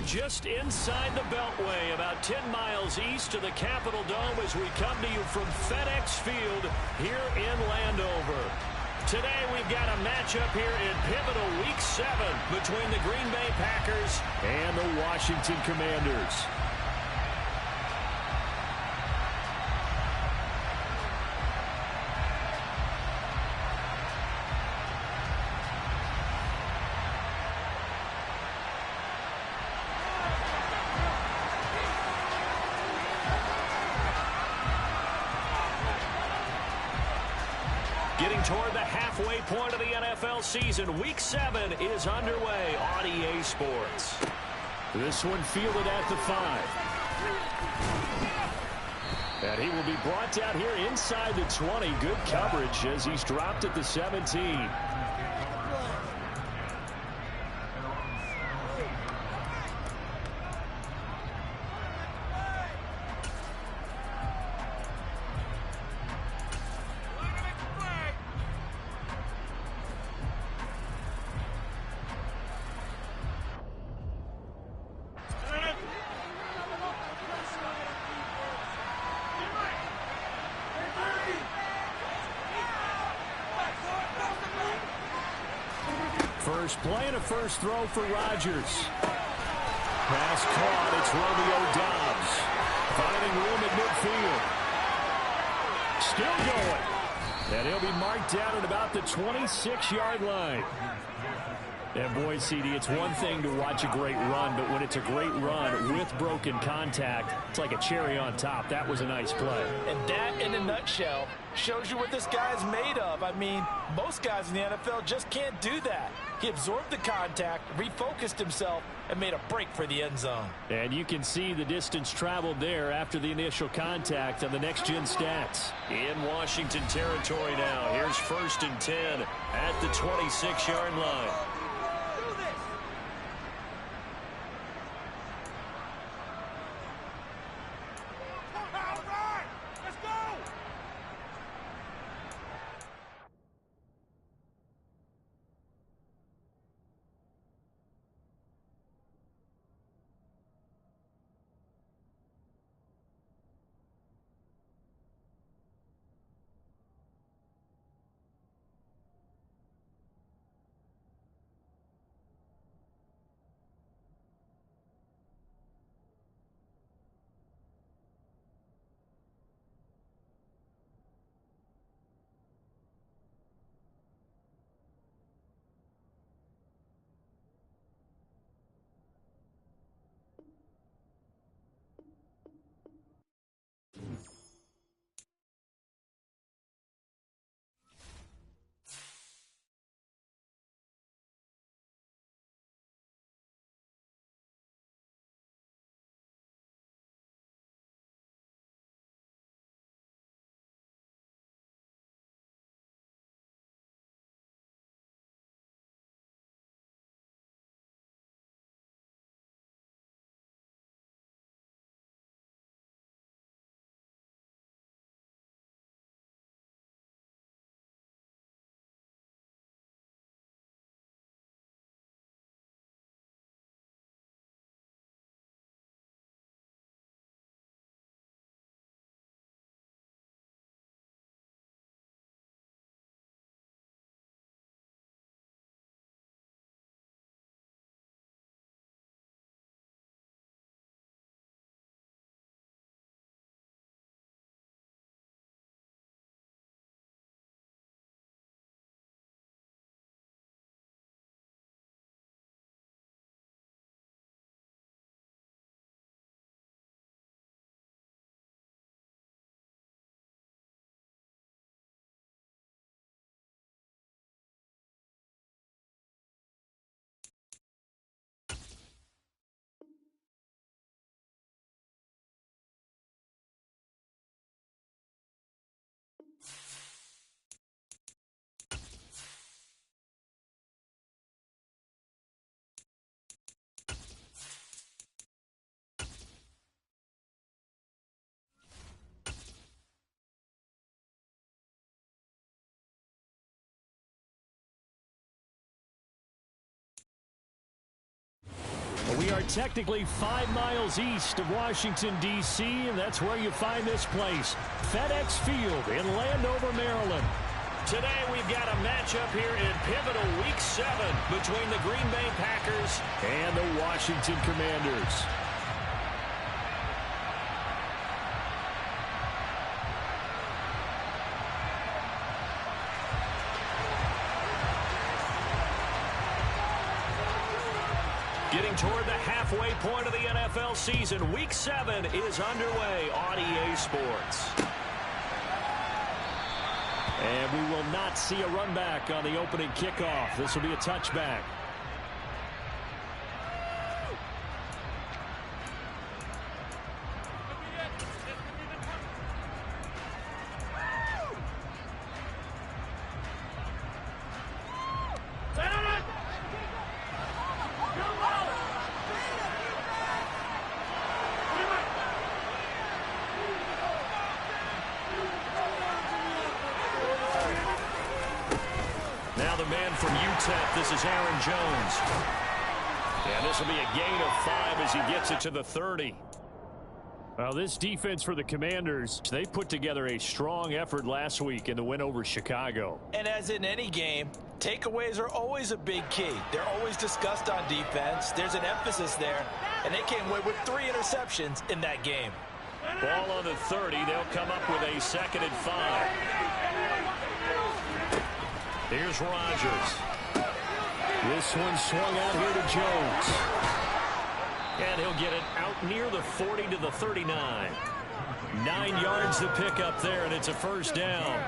just inside the Beltway, about 10 miles east of the Capitol Dome as we come to you from FedEx Field here in Landover. Today we've got a matchup here in pivotal Week 7 between the Green Bay Packers and the Washington Commanders. Getting toward the halfway point of the NFL season, Week 7 is underway on EA Sports. This one fielded at the 5. And he will be brought down here inside the 20. Good coverage as he's dropped at the 17. First play and a first throw for Rodgers. Pass caught. It's Romeo Doubs. Finding room at midfield. Still going. And he'll be marked down at about the 26-yard line. And boy, CD, it's one thing to watch a great run, but when it's a great run with broken contact, it's like a cherry on top. That was a nice play. And that, in a nutshell, shows you what this guy's made of. I mean, most guys in the NFL just can't do that. He absorbed the contact, refocused himself, and made a break for the end zone. And you can see the distance traveled there after the initial contact on the next-gen stats. In Washington territory now. Here's 1st and 10 at the 26-yard line. are technically 5 miles east of Washington, D.C., and that's where you find this place, FedEx Field in Landover, Maryland. Today we've got a matchup here in pivotal Week 7 between the Green Bay Packers and the Washington Commanders. Getting toward the halfway point of the NFL season, Week 7 is underway on EA Sports. And we will not see a run back on the opening kickoff. This will be a touchback. Now the man from UTEP, this is Aaron Jones. And this will be a gain of 5 as he gets it to the 30. Well, this defense for the Commanders, they put together a strong effort last week in the win over Chicago. And as in any game, takeaways are always a big key. They're always discussed on defense. There's an emphasis there, and they came away with 3 interceptions in that game. Ball on the 30. They'll come up with a 2nd and 5. Here's Rodgers. This one swung out here to Jones. And he'll get it out near the 40 to the 39. 9 yards to pick up there, and it's a first down.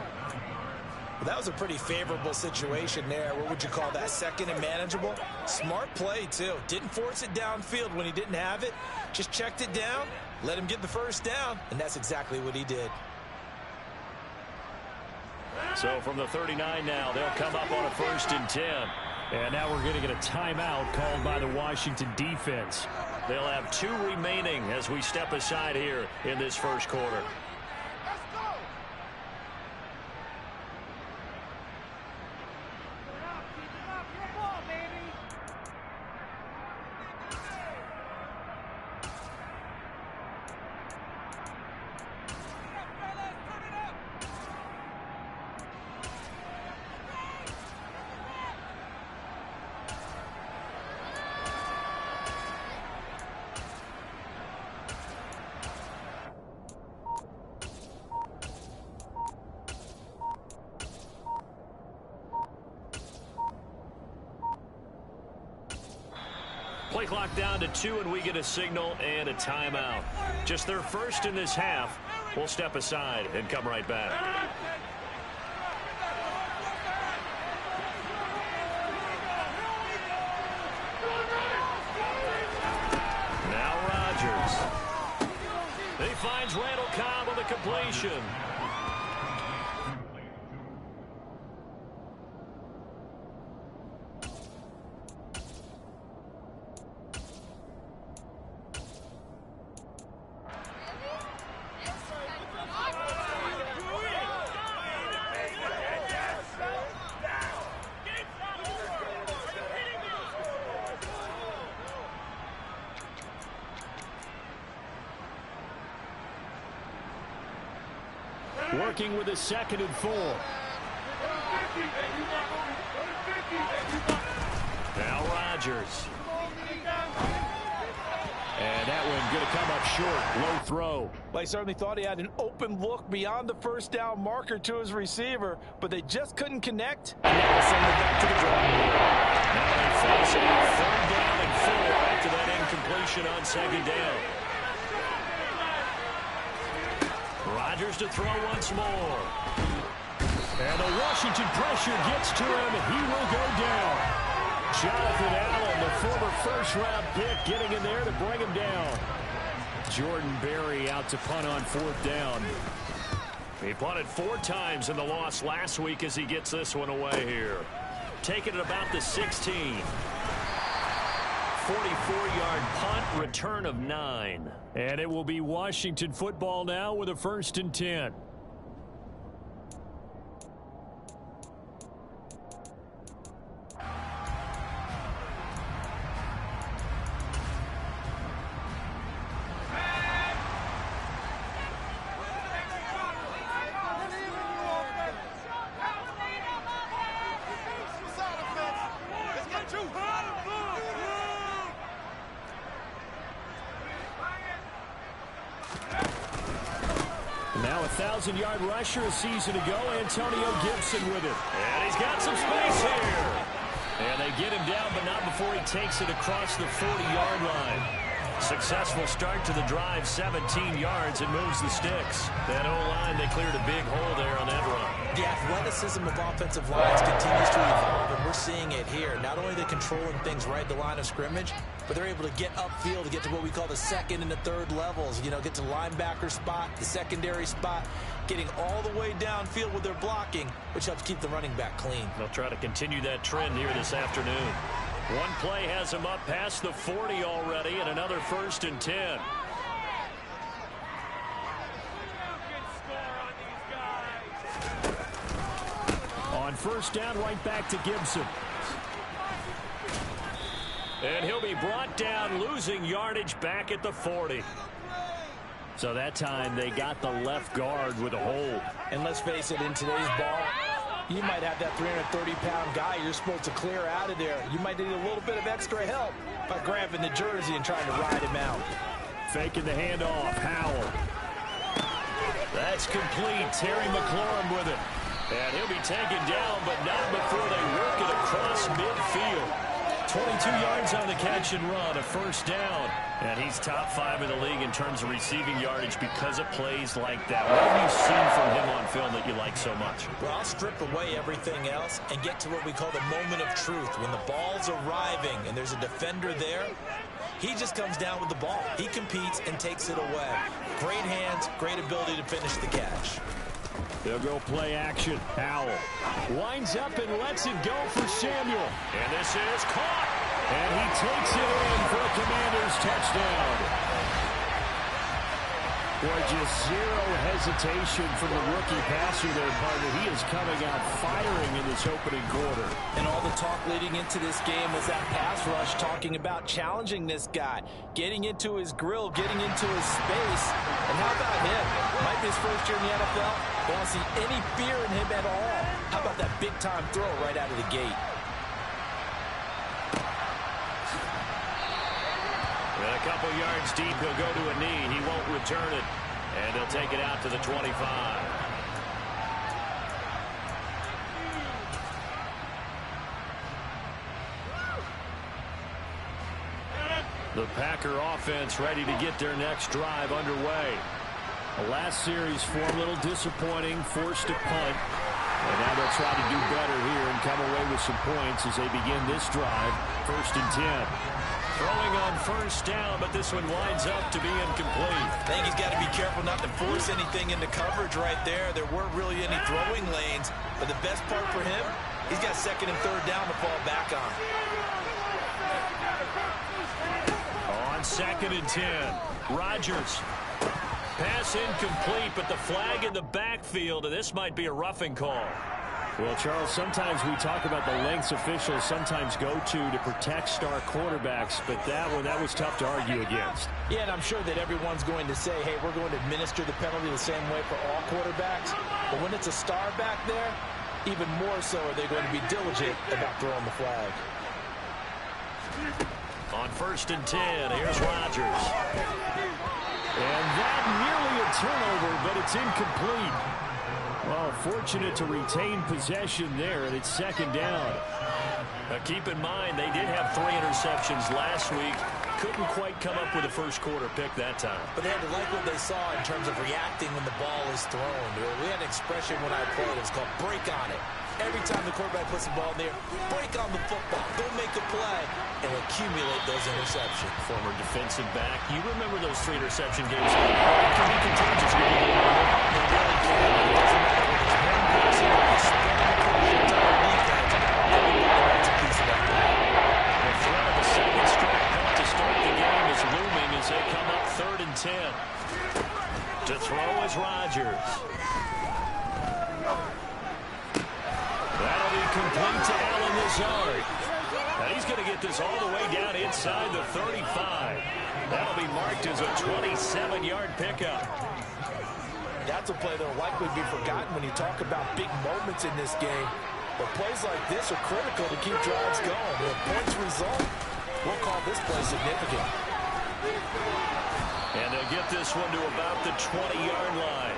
Well, that was a pretty favorable situation there. What would you call that? 2nd and manageable? Smart play, too. Didn't force it downfield when he didn't have it. Just checked it down, let him get the first down, and that's exactly what he did. So from the 39 now, they'll come up on a 1st and 10. And now we're going to get a timeout called by the Washington defense. They'll have 2 remaining as we step aside here in this first quarter. Play clock down to 2, and we get a signal and a timeout. Just their first in this half. We'll step aside and come right back. Now Rodgers. He finds Randall Cobb with a completion. Working with a 2nd and 4. Now Rodgers. And that one going to come up short. Low throw. Well, he certainly thought he had an open look beyond the first down marker to his receiver, but they just couldn't connect. And now they send it back to the drawing board. Now they face a 3rd down and 4 after that incompletion on 2nd down. Rodgers to throw once more. And the Washington pressure gets to him. He will go down. Jonathan Allen, the former first-round pick, getting in there to bring him down. Jordan Berry out to punt on 4th down. He punted 4 times in the loss last week as he gets this one away here. Taking it about the 16. 44-yard punt, return of 9. And it will be Washington football now with a 1st and 10. Now a 1,000-yard rusher a season ago, Antonio Gibson with it. And he's got some space here. And they get him down, but not before he takes it across the 40-yard line. Successful start to the drive, 17 yards, and moves the sticks. That O-line, they cleared a big hole there on that run. The athleticism of offensive lines continues to evolve, and we're seeing it here. Not only are they controlling things right at the line of scrimmage, but they're able to get upfield to get to what we call the second and the third levels. You know, get to linebacker spot, the secondary spot, getting all the way downfield with their blocking, which helps keep the running back clean. They'll try to continue that trend here this afternoon. One play has him up past the 40 already, and another 1st and 10. On 1st down, right back to Gibson. And he'll be brought down, losing yardage back at the 40. So that time they got the left guard with a hold. And let's face it, in today's ball, you might have that 330-pound guy you're supposed to clear out of there. You might need a little bit of extra help by grabbing the jersey and trying to ride him out. Faking the handoff, Howell. That's complete. Terry McLaurin with it. And he'll be taken down, but not before they work it across midfield. 22 yards on the catch and run, a 1st down. And he's top 5 in the league in terms of receiving yardage because of plays like that. What have you seen from him on film that you like so much? Well, I'll strip away everything else and get to what we call the moment of truth. When the ball's arriving and there's a defender there, he just comes down with the ball. He competes and takes it away. Great hands, great ability to finish the catch. They'll go play action. Howell winds up and lets it go for Samuel. And this is caught. And he takes it in for a Commanders touchdown. Boy, just zero hesitation from the rookie passer there, partner. He is coming out firing in this opening quarter. And all the talk leading into this game was that pass rush, talking about challenging this guy, getting into his grill, getting into his space. And how about him? Might be his first year in the NFL. They don't see any fear in him at all. How about that big-time throw right out of the gate? And a couple yards deep, he'll go to a knee. He won't return it. And he'll take it out to the 25. The Packer offense ready to get their next drive underway. The last series for a little disappointing, forced to punt. And now they'll try to do better here and come away with some points as they begin this drive. 1st and 10. Throwing on 1st down, but this one winds up to be incomplete. I think he's got to be careful not to force anything into coverage right there. There weren't really any throwing lanes, but the best part for him, he's got 2nd and 3rd down to fall back on. On 2nd and 10, Rodgers. Pass incomplete, but the flag in the backfield, and this might be a roughing call. Well, Charles, sometimes we talk about the lengths officials sometimes go to protect star quarterbacks, but that was tough to argue against. Yeah, and I'm sure that everyone's going to say, hey, we're going to administer the penalty the same way for all quarterbacks. But when it's a star back there, even more so are they going to be diligent about throwing the flag. On 1st and 10, here's Rodgers. And that nearly a turnover, but it's incomplete. Well, fortunate to retain possession there, and it's 2nd down. Now, keep in mind, they did have 3 interceptions last week. Couldn't quite come up with a first quarter pick that time. But they had to like what they saw in terms of reacting when the ball is thrown. We had an expression when I played. It was called break on it. Every time the quarterback puts the ball in there, break on the football. Go make a play and accumulate those interceptions. Former defensive back. You remember those 3 interception games? It can be contagious. It really can. It doesn't matter if it's one person or you spread the pressure to our defense. Everyone gets a piece of that. The threat of a 2nd straight punt to start the game is looming as they come up 3rd and 10. To throw is Rodgers. That'll be complete to Allen Lazard. Now he's going to get this all the way down inside the 35. That'll be marked as a 27-yard pickup. That's a play that will likely be forgotten when you talk about big moments in this game. But plays like this are critical to keep drives going. If points result, we'll call this play significant. And they'll get this one to about the 20-yard line.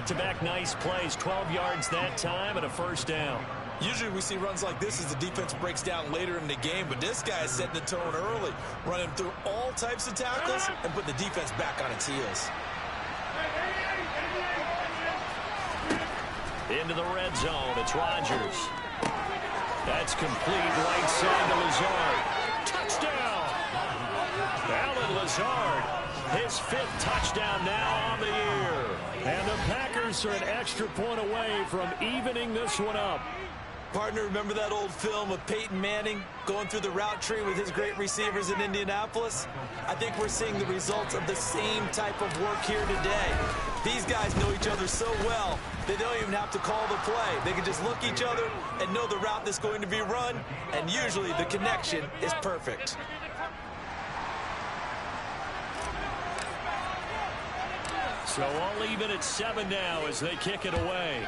Back-to-back nice plays, 12 yards that time and a first down. Usually we see runs like this as the defense breaks down later in the game, but this guy is setting the tone early, running through all types of tackles and putting the defense back on its heels. Into the red zone, it's Rodgers. That's complete right side to Lazard. Touchdown! Alan Lazard, his 5th touchdown now on the year. And the Packers are an extra point away from evening this one up. Partner, remember that old film of Peyton Manning going through the route tree with his great receivers in Indianapolis? I think we're seeing the results of the same type of work here today. These guys know each other so well, they don't even have to call the play. They can just look each other and know the route that's going to be run, and usually the connection is perfect. So all even at 7 now as they kick it away.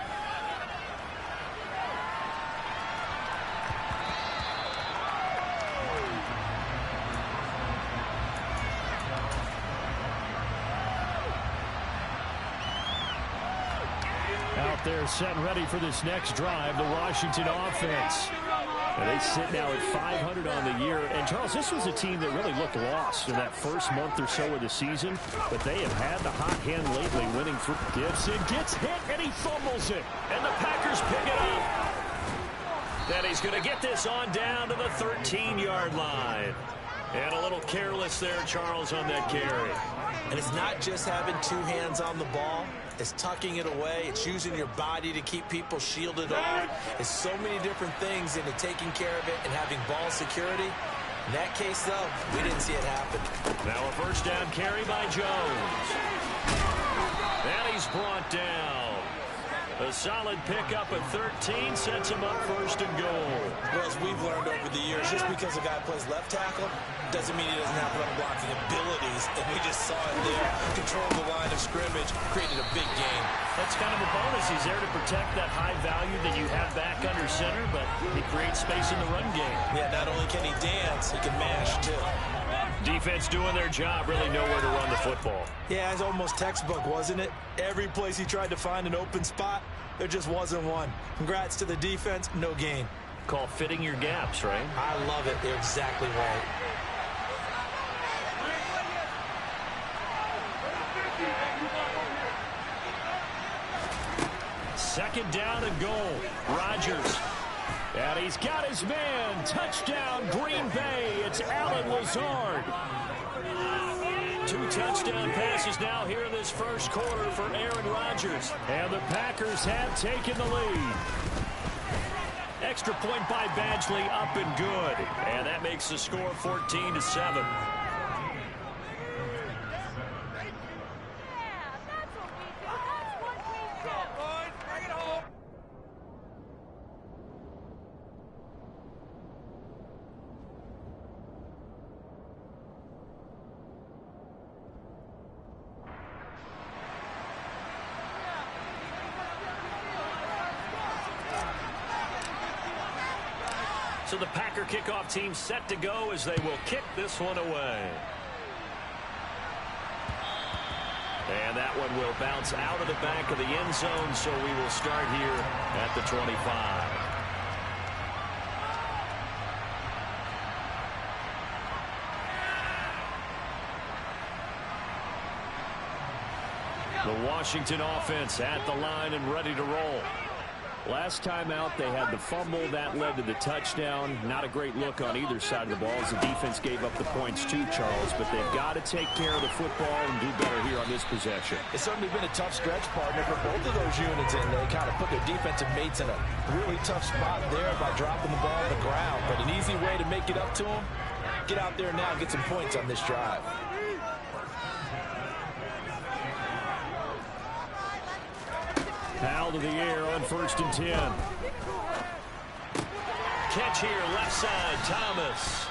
Out there set and ready for this next drive, the Washington offense. And they sit now at 500 on the year. And, Charles, this was a team that really looked lost in that first month or so of the season. But they have had the hot hand lately, winning through. Gibson gets hit, and he fumbles it. And the Packers pick it up. Then he's going to get this on down to the 13-yard line. And a little careless there, Charles, on that carry. And it's not just having 2 hands on the ball. It's tucking it away. It's using your body to keep people shielded off. It's so many different things into taking care of it and having ball security. In that case, though, we didn't see it happen. Now a first down carry by Jones. And he's brought down. A solid pickup at 13 sets him up first and goal. Well, as we've learned over the years, just because a guy plays left tackle doesn't mean he doesn't have run blocking abilities. And we just saw it there. Controlled the line of scrimmage, created a big game. That's kind of a bonus. He's there to protect that high value that you have back under center, but he creates space in the run game. Yeah, not only can he dance, he can mash, too. Defense doing their job, really nowhere to run the football. Yeah, it's almost textbook, wasn't it? Every place he tried to find an open spot, there just wasn't one. Congrats to the defense, no gain. Call fitting your gaps, right? I love it. They're exactly right. Second down and goal. Rodgers. And he's got his man. Touchdown, Green Bay. It's Alan Lazard. 2 touchdown passes now here in this first quarter for Aaron Rodgers. And the Packers have taken the lead. Extra point by Badgley, up and good. And that makes the score 14-7. So the Packer kickoff team set to go as they will kick this one away. And that one will bounce out of the back of the end zone, so we will start here at the 25. The Washington offense at the line and ready to roll. Last time out, they had the fumble. That led to the touchdown. Not a great look on either side of the ball as the defense gave up the points too, Charles. But they've got to take care of the football and do better here on this possession. It's certainly been a tough stretch, partner, for both of those units, and they kind of put their defensive mates in a really tough spot there by dropping the ball on the ground. But an easy way to make it up to them, get out there now and get some points on this drive. Foul to the air on 1st and 10. Catch here, left side, Thomas.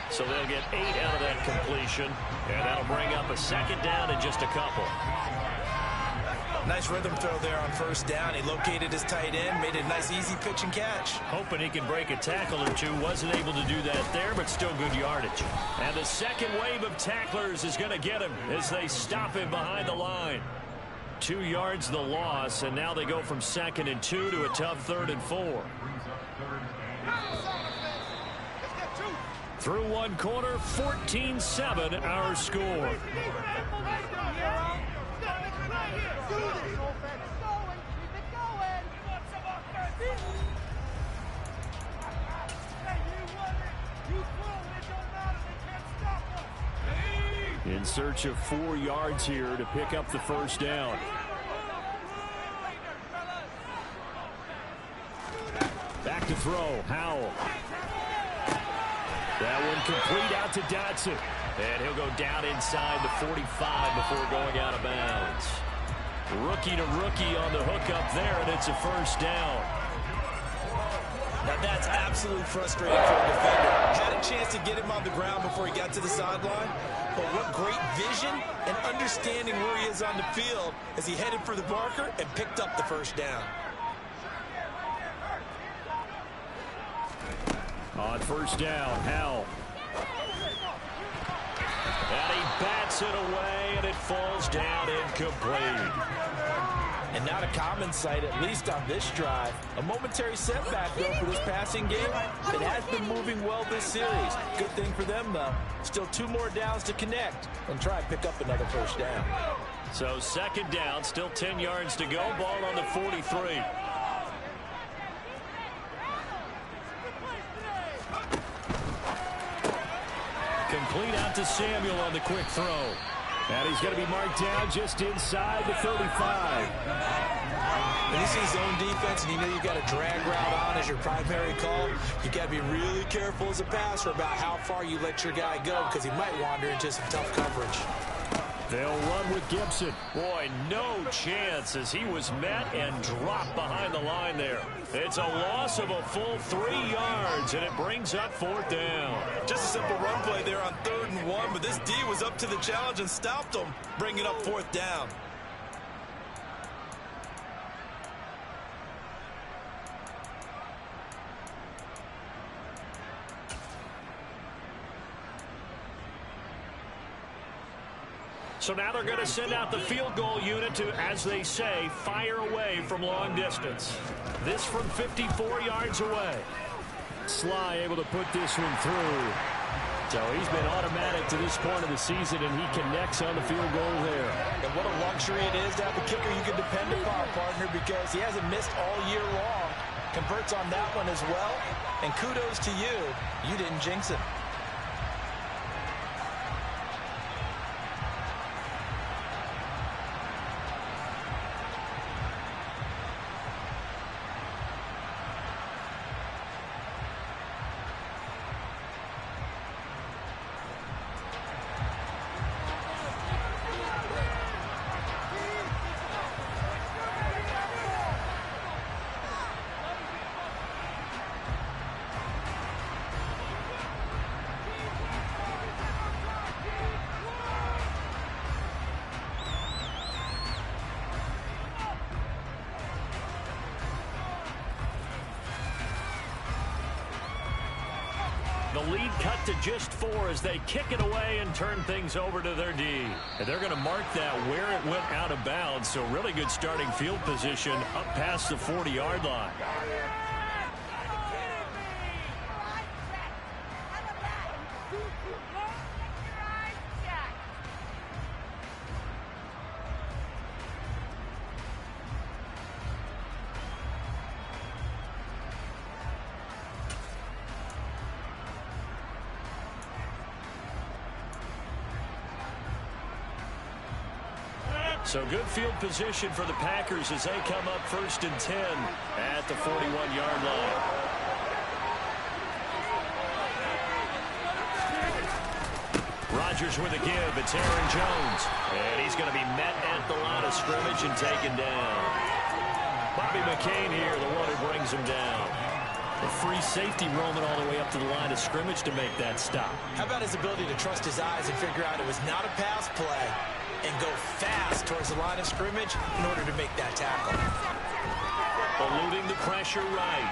So they'll get 8 out of that completion, and that'll bring up a second down in just a couple. Nice rhythm throw there on 1st down. He located his tight end, made a nice easy pitch and catch. Hoping he can break a tackle or two. Wasn't able to do that there, but still good yardage. And the second wave of tacklers is going to get him as they stop him behind the line. 2 yards the loss, and now they go from 2nd and 2 to a tough 3rd and 4. Through one quarter, 14-7 our score. In search of 4 yards here to pick up the first down. Back to throw, Howell. That one complete out to Dotson. And he'll go down inside the 45 before going out of bounds. Rookie to rookie on the hookup there, and it's a first down. Now that's absolutely frustrating for a defender. Had a chance to get him on the ground before he got to the sideline, but what great vision and understanding where he is on the field as he headed for the marker and picked up the first down. On first down, Howell. And he bats it away, and it falls down incomplete. And not a common sight, at least on this drive. A momentary setback, though, for this passing game. It has been moving well this series. Good thing for them, though. Still 2 more downs to connect and try and pick up another first down. So 2nd down, still 10 yards to go. Ball on the 43. Complete out to Samuel on the quick throw. And he's going to be marked down just inside the 35. When you see zone defense and you know you've got a drag route on as your primary call, you got to be really careful as a passer about how far you let your guy go because he might wander into some tough coverage. They'll run with Gibson. Boy, no chance as he was met and dropped behind the line there. It's a loss of a full 3 yards, and it brings up 4th down. Just a simple run play there on 3rd and 1, but this D was up to the challenge and stopped him, bringing up 4th down. So now they're going to send out the field goal unit to, as they say, fire away from long distance. This from 54 yards away. Sly able to put this one through. So he's been automatic to this point of the season, and he connects on the field goal there. And what a luxury it is to have a kicker you can depend upon, partner, because he hasn't missed all year long. Converts on that one as well. And kudos to you. You didn't jinx it. The lead cut to just 4 as they kick it away and turn things over to their D. And they're going to mark that where it went out of bounds. So really good starting field position up past the 40-yard line. So good field position for the Packers as they come up 1st and 10 at the 41-yard line. Rodgers with a give. It's Aaron Jones. And he's going to be met at the line of scrimmage and taken down. Bobby McCain here, the one who brings him down. A free safety roaming all the way up to the line of scrimmage to make that stop. How about his ability to trust his eyes and figure out it was not a pass play and go fast towards the line of scrimmage in order to make that tackle. Eluding the pressure right.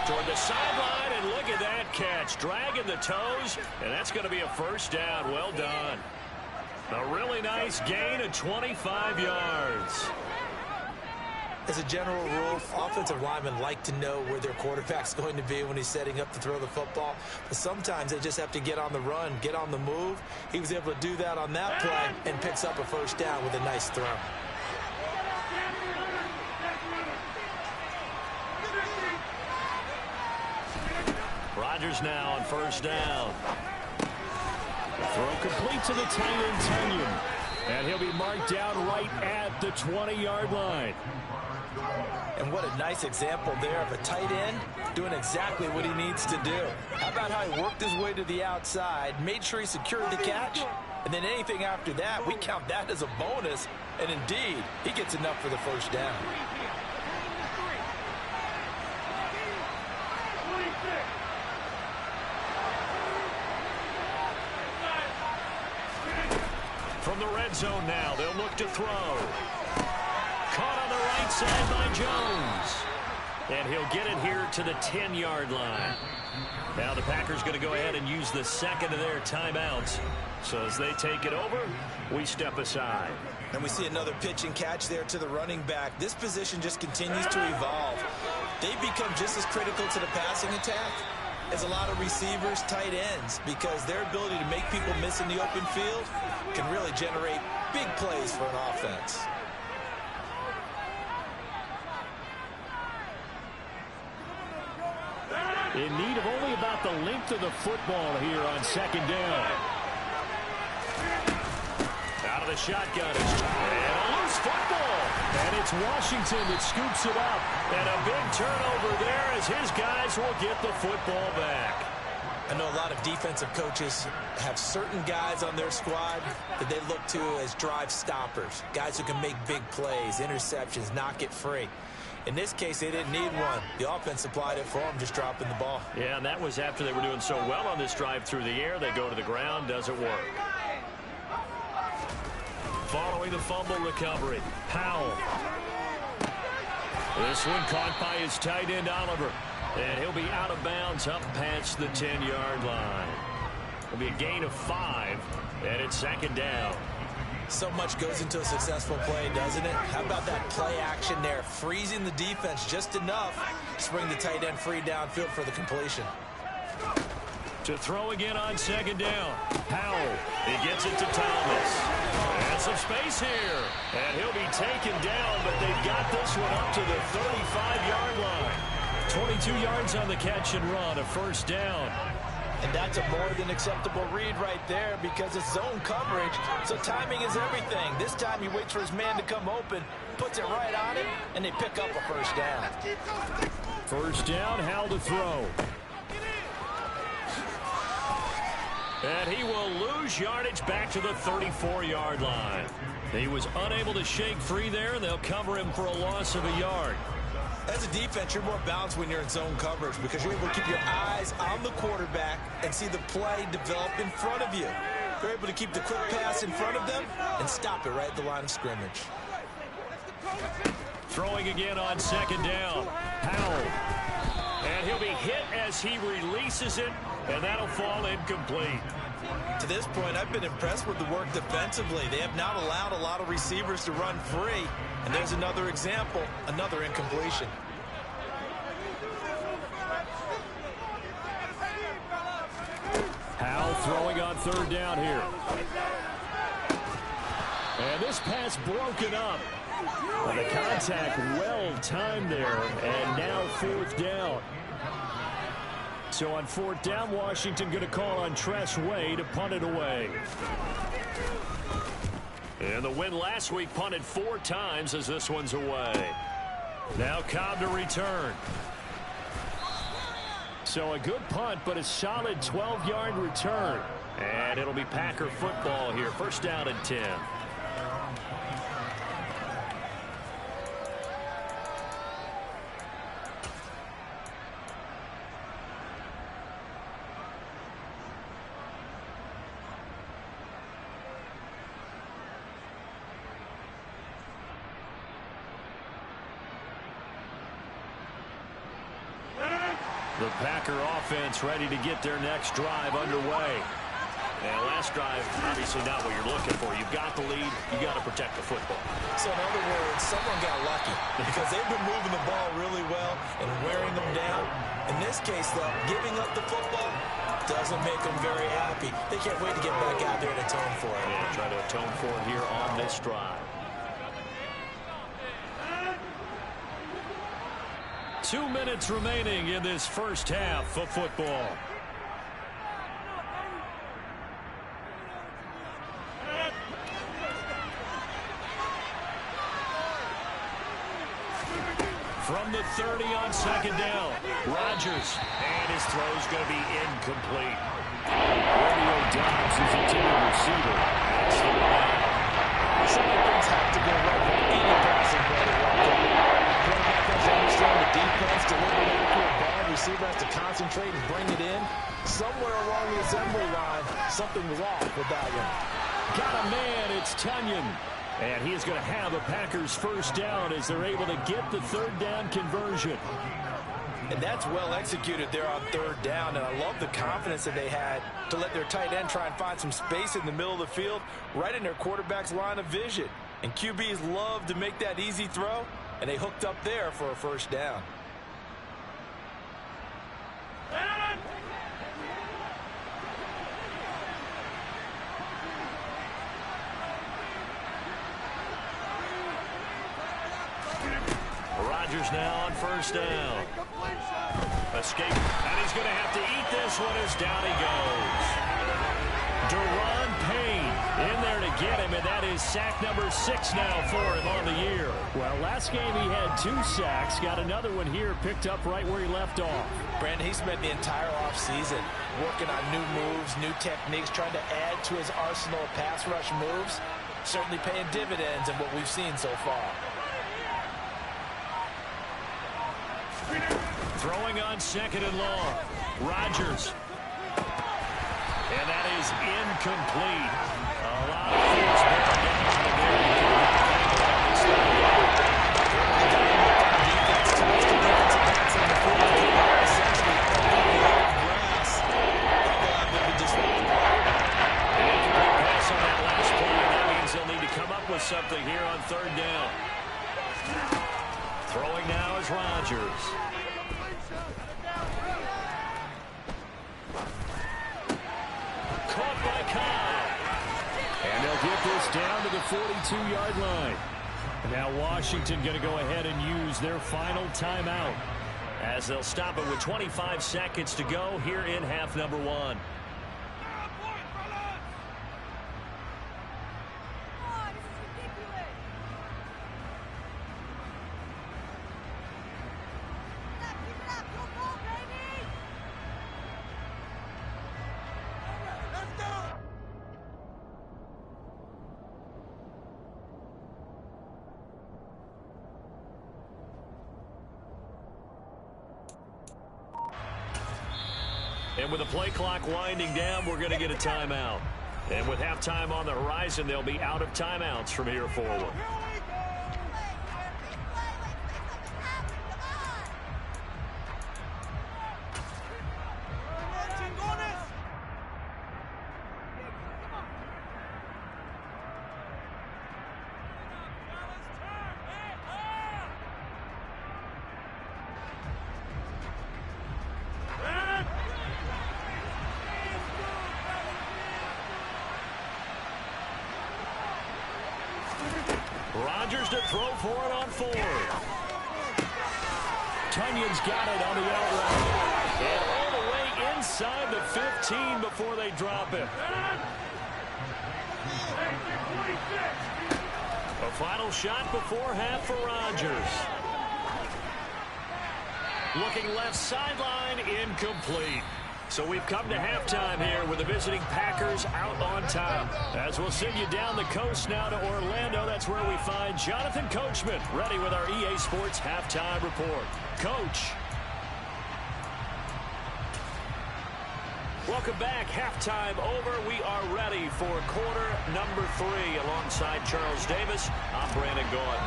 Toward the sideline, and look at that catch. Dragging the toes, and that's going to be a first down. Well done. A really nice gain of 25 yards. As a general rule, offensive linemen like to know where their quarterback's going to be when he's setting up to throw the football. But sometimes they just have to get on the run, get on the move. He was able to do that on that play and picks up a first down with a nice throw. Rodgers now on first down. Throw complete to the tight end, Tunyon. And he'll be marked down right at the 20-yard line. And what a nice example there of a tight end doing exactly what he needs to do. How about how he worked his way to the outside, made sure he secured the catch, and then anything after that, we count that as a bonus. And indeed, he gets enough for the first down. From the red zone now, they'll look to throw. Caught on the right side by Jones. And he'll get it here to the 10-yard line. Now the Packers going to go ahead and use the second of their timeouts. So as they take it over, we step aside. And we see another pitch and catch there to the running back. This position just continues to evolve. They've become just as critical to the passing attack as a lot of receivers, tight ends, because their ability to make people miss in the open field can really generate big plays for an offense. In need of only about the length of the football here on second down. Out of the shotgun. And a loose football. And it's Washington that scoops it up. And a big turnover there as his guys will get the football back. I know a lot of defensive coaches have certain guys on their squad that they look to as drive stoppers. Guys who can make big plays, interceptions, knock it free. In this case, they didn't need one. The offense supplied it for them, just dropping the ball. Yeah, and that was after they were doing so well on this drive through the air. They go to the ground, doesn't work. Following the fumble recovery, Powell. This one caught by his tight end, Oliver. And he'll be out of bounds up past the 10-yard line. It'll be a gain of 5, and it's second down. So much goes into a successful play, doesn't it? How about that play action there, freezing the defense just enough to bring the tight end free downfield for the completion. To throw again on second down. Powell, he gets it to Thomas. And some space here. And he'll be taken down, but they've got this one up to the 35-yard line. 22 yards on the catch and run, a first down. And that's a more than acceptable read right there because it's zone coverage, so timing is everything. This time he waits for his man to come open, puts it right on him, and they pick up a first down. First down, Howell to throw. And he will lose yardage back to the 34-yard line. He was unable to shake free there, and they'll cover him for a loss of a yard. As a defense, you're more balanced when you're in zone coverage because you're able to keep your eyes on the quarterback and see the play develop in front of you. You're able to keep the quick pass in front of them and stop it right at the line of scrimmage. Throwing again on second down. Powell. And he'll be hit as he releases it, and that'll fall incomplete. To this point, I've been impressed with the work defensively. They have not allowed a lot of receivers to run free. And there's another example, another incompletion. Howell throwing on third down here. And this pass broken up. And the contact well timed there. And now fourth down. So on fourth down, Washington going to call on Tress Way to punt it away. And the win last week punted 4 times as this one's away. Now Cobb to return. So a good punt, but a solid 12-yard return. And it'll be Packer football here. First down and 10. The Packer offense ready to get their next drive underway. And last drive, obviously not what you're looking for. You've got the lead. You've got to protect the football. So in other words, someone got lucky because they've been moving the ball really well and wearing them down. In this case, though, giving up the football doesn't make them very happy. They can't wait to get back out there and atone for it. Yeah, try to atone for it here on this drive. 2 minutes remaining in this first half of football. From the 30 on second down, Rodgers, and his throw's going to be incomplete. Romeo Dobbs is intended receiver. Some of the things have to go right with any passing play to work out. Quarterback has to understand the defense, deliver an accurate ball. Receiver has to concentrate and bring it in. Somewhere along the assembly line, something was off with that one. Got a man, it's Tunyon. And he is going to have a Packers first down as they're able to get the third down conversion. And that's well executed there on third down. And I love the confidence that they had to let their tight end try and find some space in the middle of the field, right in their quarterback's line of vision. And QBs love to make that easy throw, and they hooked up there for a first down. Rodgers now on first down. Escape, and he's going to have to eat this one as down he goes. Deron Payne in there to get him, and that is sack number 6 now for him on the year. Well, last game he had 2 sacks, got another one here picked up right where he left off. Brandon, he spent the entire offseason working on new moves, new techniques, trying to add to his arsenal of pass rush moves. Certainly paying dividends in what we've seen so far. Throwing on second and long. Rodgers. And that is incomplete. A lot of force down pass on that last play. That means they'll need to come up with something here on third down. Throwing now is Rodgers. Caught by Kyle. And they'll get this down to the 42-yard line. Now Washington going to go ahead and use their final timeout as they'll stop it with 25 seconds to go here in half number 1. And with the play clock winding down, we're going to get a timeout. And with halftime on the horizon, they'll be out of timeouts from here forward. Rodgers to throw for it on 4. Tunyon's got it on the outright. And all the way inside the 15 before they drop it. A final shot before half for Rodgers. Looking left sideline, incomplete. So we've come to halftime here with the visiting Packers out on top. As we'll send you down the coast now to Orlando, that's where we find Jonathan Coachman ready with our EA Sports halftime report. Coach. Welcome back. Halftime over. We are ready for quarter number 3 alongside Charles Davis. I'm Brandon Gordon.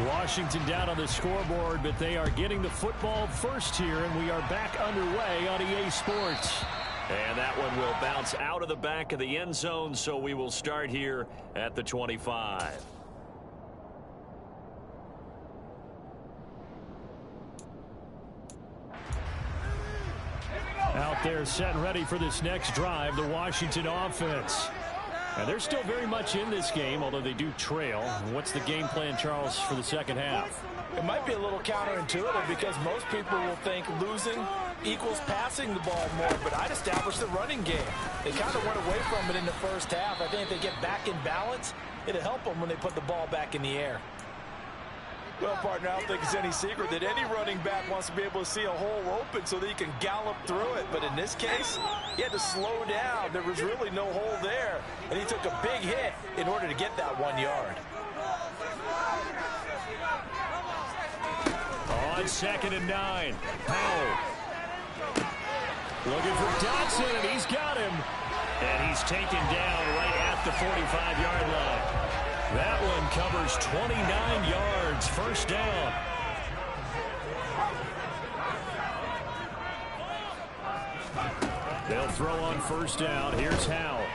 Washington down on the scoreboard, but they are getting the football first here, and we are back underway on EA Sports. And that one will bounce out of the back of the end zone, so we will start here at the 25. Out there set and ready for this next drive, the Washington offense. And they're still very much in this game, although they do trail. What's the game plan, Charles, for the second half? It might be a little counterintuitive because most people will think losing equals passing the ball more, but I'd establish the running game. They kind of went away from it in the first half. I think if they get back in balance, it'll help them when they put the ball back in the air. Well, partner, I don't think it's any secret that any running back wants to be able to see a hole open so that he can gallop through it. But in this case, he had to slow down. There was really no hole there, and he took a big hit in order to get that 1 yard. On 2nd and 9, Powell. Looking for Dotson, and he's got him. And he's taken down right at the 45-yard line. That one covers 29 yards, first down. They'll throw on first down. Here's Howell.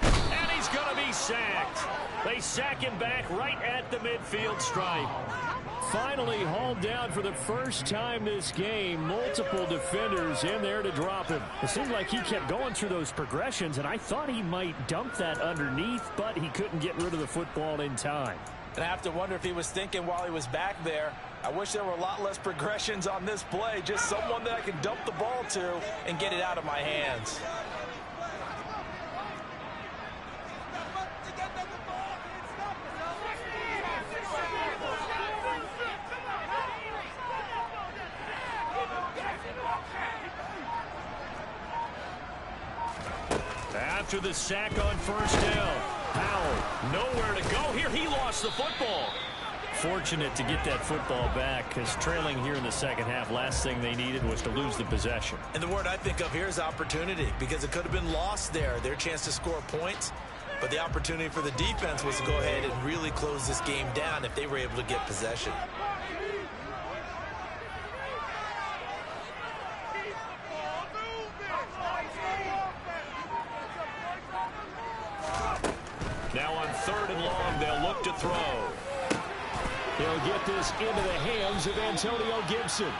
And he's going to be sacked. They sack him back right at the midfield stripe. Finally hauled down for the first time this game. Multiple defenders in there to drop him. It seemed like he kept going through those progressions, and I thought he might dump that underneath, but he couldn't get rid of the football in time. And I have to wonder if he was thinking while he was back there, I wish there were a lot less progressions on this play. Just someone that I can dump the ball to and get it out of my hands. After the sack on first down, Powell nowhere to go here. He lost the football. Fortunate to get that football back, because trailing here in the second half, last thing they needed was to lose the possession. And the word I think of here is opportunity, because it could have been lost there, their chance to score points. But the opportunity for the defense was to go ahead and really close this game down if they were able to get possession. Now on 3rd and long, they'll look to throw. He'll get this into the hands of Antonio Gibson.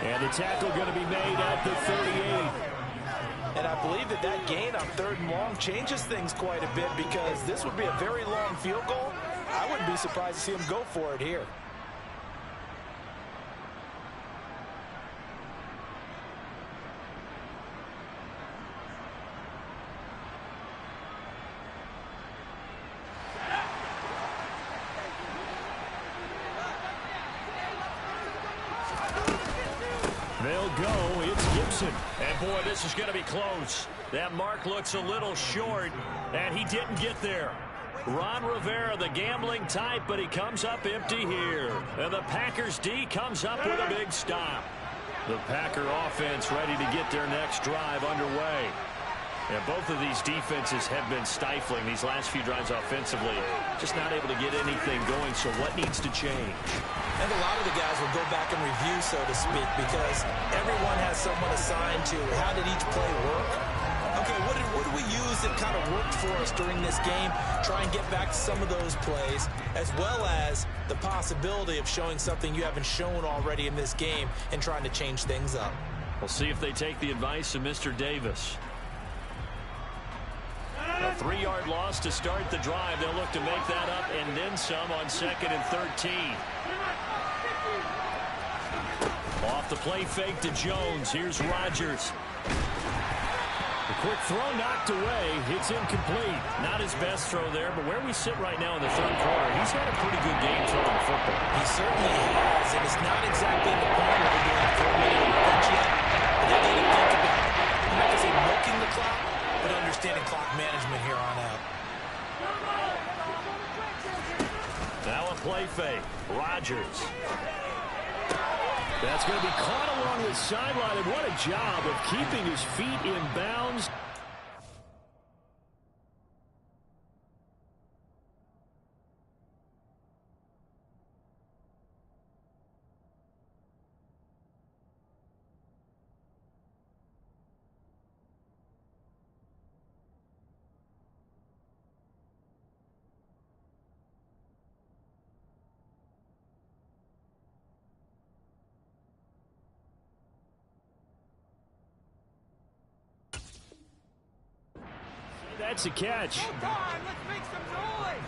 And the tackle going to be made at the 38. And I believe that that gain on 3rd and long changes things quite a bit, because this would be a very long field goal. I wouldn't be surprised to see him go for it here. They'll go. It's Gibson. And, boy, this is going to be close. That mark looks a little short, and he didn't get there. Ron Rivera, the gambling type, but he comes up empty here. And the Packers D comes up with a big stop. The Packer offense ready to get their next drive underway. And both of these defenses have been stifling these last few drives offensively. Just not able to get anything going, so what needs to change? And a lot of the guys will go back and review, so to speak, because everyone has someone assigned to how did each play work. Okay, what did we use that kind of worked for us during this game? Try and get back to some of those plays, as well as the possibility of showing something you haven't shown already in this game and trying to change things up. We'll see if they take the advice of Mr. Davis. A 3-yard loss to start the drive. They'll look to make that up and then some on 2nd and 13. Off the play fake to Jones. Here's Rodgers. The quick throw knocked away. It's incomplete. Not his best throw there, but where we sit right now in the 3rd quarter, he's had a pretty good game throwing the football. He certainly has, and it's not exactly the point where we're doing 4-minute offense yet. But they need to think about, I'm not going to say milking the clock, but understanding clock management here on out. Now a play fake. Rodgers. That's going to be caught along the sideline, and what a job of keeping his feet in bounds. That's a catch. Let's make some noise.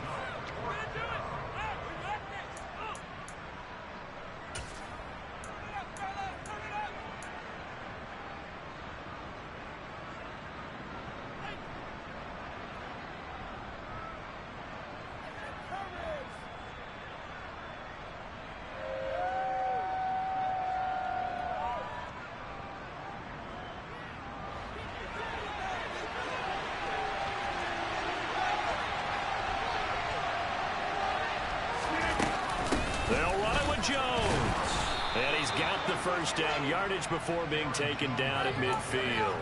They'll run it with Jones. And he's got the first down yardage before being taken down at midfield.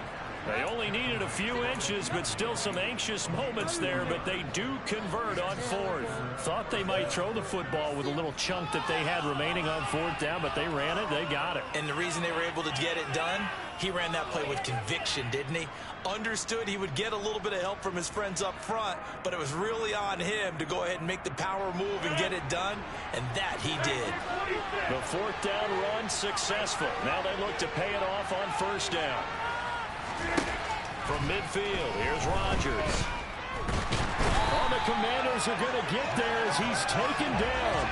They only needed a few inches, but still some anxious moments there, but they do convert on fourth. Thought they might throw the football with a little chunk that they had remaining on fourth down, but they ran it, they got it. And the reason they were able to get it done, he ran that play with conviction, didn't he? Understood he would get a little bit of help from his friends up front, but it was really on him to go ahead and make the power move and get it done, and that he did. The fourth down run successful. Now they look to pay it off on first down. From midfield, here's Rodgers. Oh, the Commanders are going to get there as he's taken down.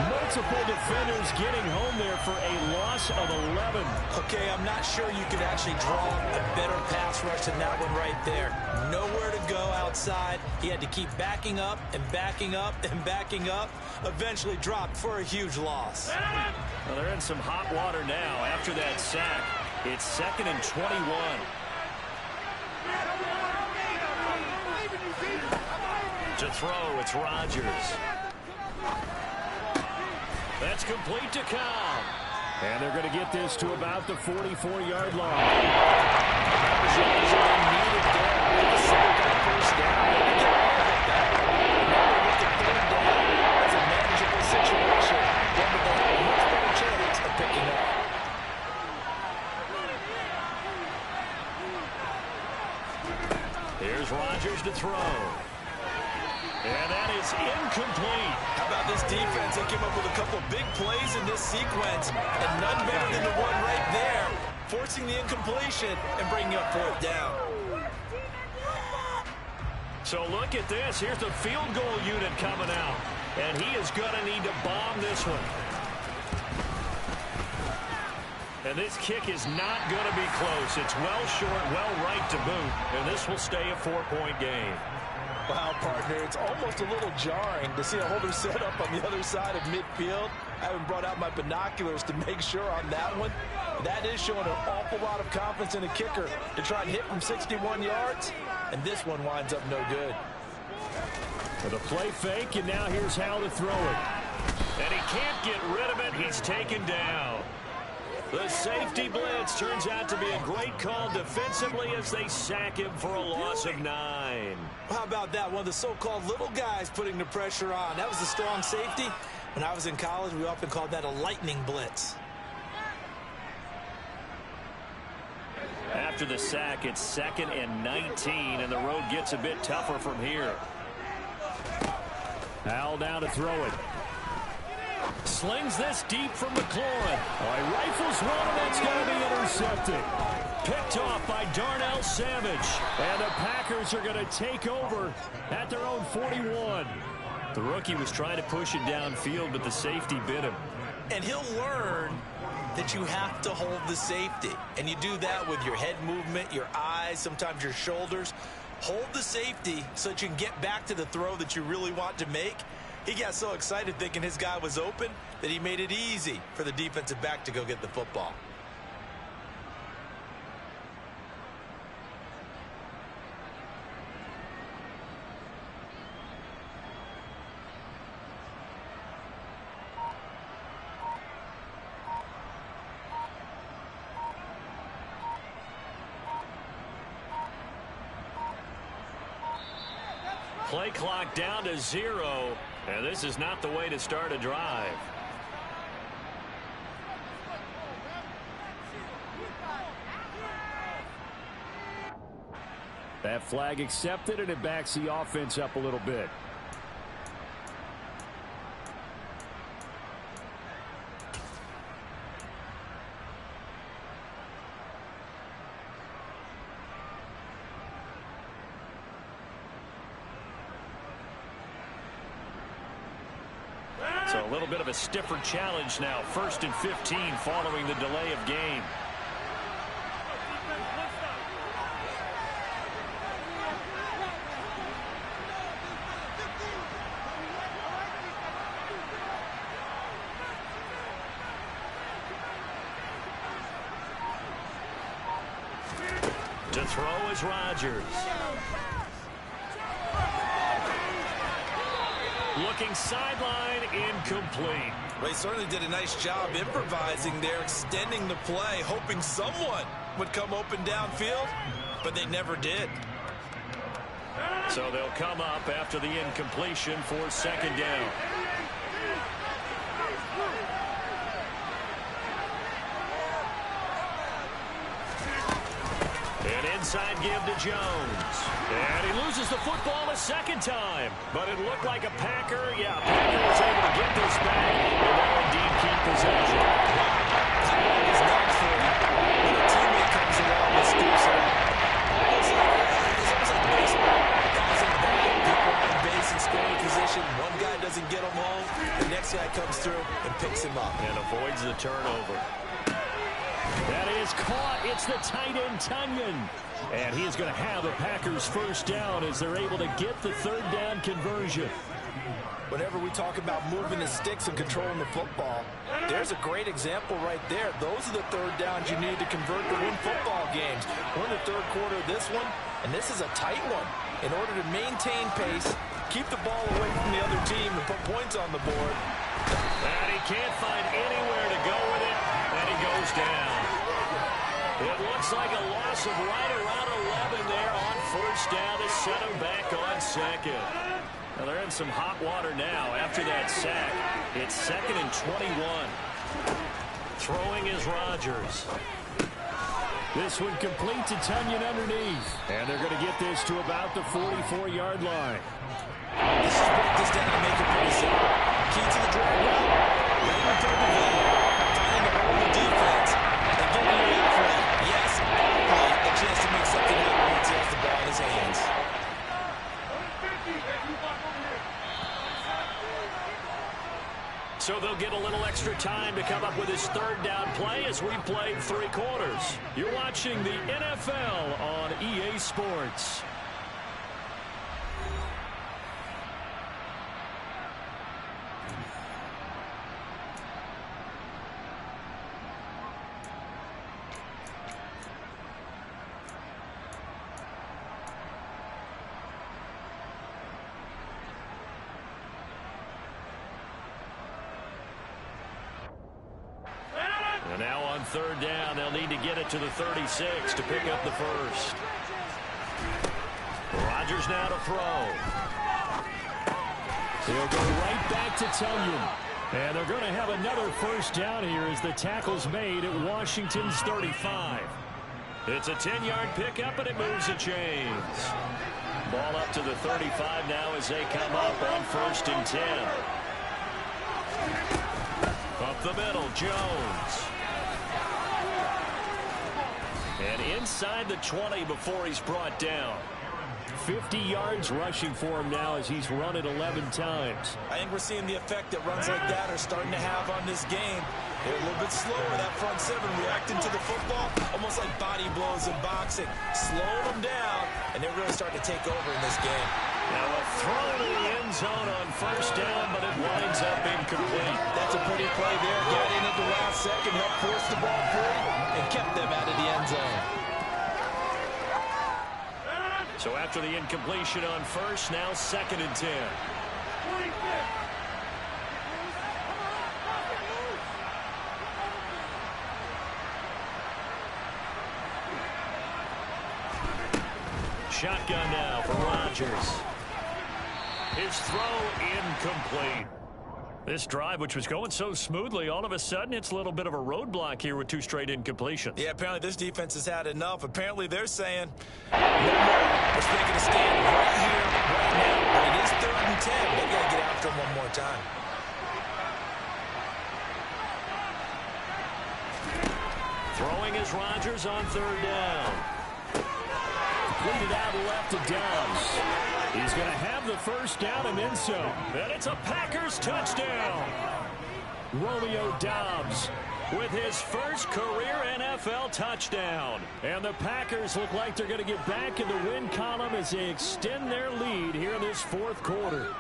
Multiple defenders getting home there for a loss of 11. Okay, I'm not sure you could actually draw a better pass rush than that one right there. Nowhere to go outside. He had to keep backing up and backing up and backing up. Eventually dropped for a huge loss. Well, they're in some hot water now after that sack. It's 2nd and 21. To throw, it's Rodgers. That's complete to Cobb. And they're going to get this to about the 44-yard line. That was all needed there. With the first down. Now they look at third down. It's a manageable situation. Denver will have a much better chance of picking up. Here's Rodgers to throw. And that is incomplete. How about this defense? They came up with a couple big plays in this sequence, and none better than the one right there, forcing the incompletion and bringing up fourth down. So look at this. Here's the field goal unit coming out, and he is going to need to bomb this one. And this kick is not going to be close. It's well short, well right to boot, and this will stay a 4-point game. Wow, partner, it's almost a little jarring to see a holder set up on the other side of midfield. I haven't brought out my binoculars to make sure on that one. That is showing an awful lot of confidence in a kicker to try and hit from 61 yards, and this one winds up no good. For the play fake, and now here's how to throw it. And he can't get rid of it. He's taken down. The safety blitz turns out to be a great call defensively as they sack him for a loss of 9. How about that? One of the so-called little guys putting the pressure on. That was a strong safety. When I was in college, we often called that a lightning blitz. After the sack, it's 2nd and 19, and the road gets a bit tougher from here. Hal down to throw it. Slings this deep from McLaurin. All right, rifles one, and that's going to be intercepted. Picked off by Darnell Savage. And the Packers are going to take over at their own 41. The rookie was trying to push it downfield, but the safety bit him. And he'll learn that you have to hold the safety. And you do that with your head movement, your eyes, sometimes your shoulders. Hold the safety so that you can get back to the throw that you really want to make. He got so excited thinking his guy was open that he made it easy for the defensive back to go get the football. Play clock down to 0, and this is not the way to start a drive. That flag accepted, and it backs the offense up a little bit. So a little bit of a stiffer challenge now. 1st and 15 following the delay of game. To throw is Rodgers. Looking sideline, incomplete. Well, he certainly did a nice job improvising there, extending the play, hoping someone would come open downfield, but they never did. So they'll come up after the incompletion for 2nd down. An inside give to Jones. And he loses the football a 2nd time. But it looked like a Packer. Yeah, Packer was able to get this back and now indeed keep possession. Power is not for him. When a teammate comes along and scoops it up. It's almost like baseball. Guys in the back, people on base in scoring position. One guy doesn't get him home. The next guy comes through and picks him up. And avoids the turnover. That is caught. It's the tight end, Tunyon. And he is going to have a Packers 1st down as they're able to get the 3rd down conversion. Whenever we talk about moving the sticks and controlling the football, there's a great example right there. Those are the 3rd downs you need to convert to win football games. We're in the 3rd quarter of this one, and this is a tight one. In order to maintain pace, keep the ball away from the other team, and put points on the board. And he can't find anywhere to go with it, and he goes down. It looks like a loss of right around 11 there on 1st down to set him back on 2nd. Now they're in some hot water now after that sack. It's 2nd and 21. Throwing is Rodgers. This one complete to Tunyon underneath. And they're going to get this to about the 44-yard line. This is break this down and make it pretty simple. Key to the drag route, letting him throw the ball, finding the hole in the defense, and getting you out for that. Yes, a chance to make something happen once he has the ball in his hands. So they'll get a little extra time to come up with his 3rd down play as we played 3 quarters. You're watching the NFL on EA Sports. And now on 3rd down, they'll need to get it to the 36 to pick up the 1st. Rodgers now to throw. He'll go right back to Tunyon. And they're going to have another 1st down here as the tackle's made at Washington's 35. It's a 10-yard pickup, and it moves the chains. Ball up to the 35 now as they come up on 1st and 10. Up the middle, Jones. And inside the 20 before he's brought down. 50 yards rushing for him now as he's run it 11 times. I think we're seeing the effect that runs like that are starting to have on this game. They're a little bit slower, that front 7, reacting to the football, almost like body blows in boxing. Slowing them down, and they're really starting to take over in this game. Now a throw to the end zone on 1st down, but it winds up incomplete. That's a pretty play there. Got in at the last second, helped force the ball free, and kept them out of the end zone. So after the incompletion on 1st, now 2nd and 10. Shotgun now for Rodgers. His throw incomplete. This drive, which was going so smoothly, all of a sudden it's a little bit of a roadblock here with 2 straight incompletions. Yeah, apparently this defense has had enough. Apparently they're saying, no more. We're making a stand right here, right now. But it is 3rd and 10. They got to get after him one more time. Throwing is Rodgers on 3rd down. Completed out left to Downs. He's going to have the first down and then some. And it's a Packers touchdown. Romeo Doubs With his first career NFL touchdown. And the Packers look like they're going to get back in the win column as they extend their lead here in this fourth quarter.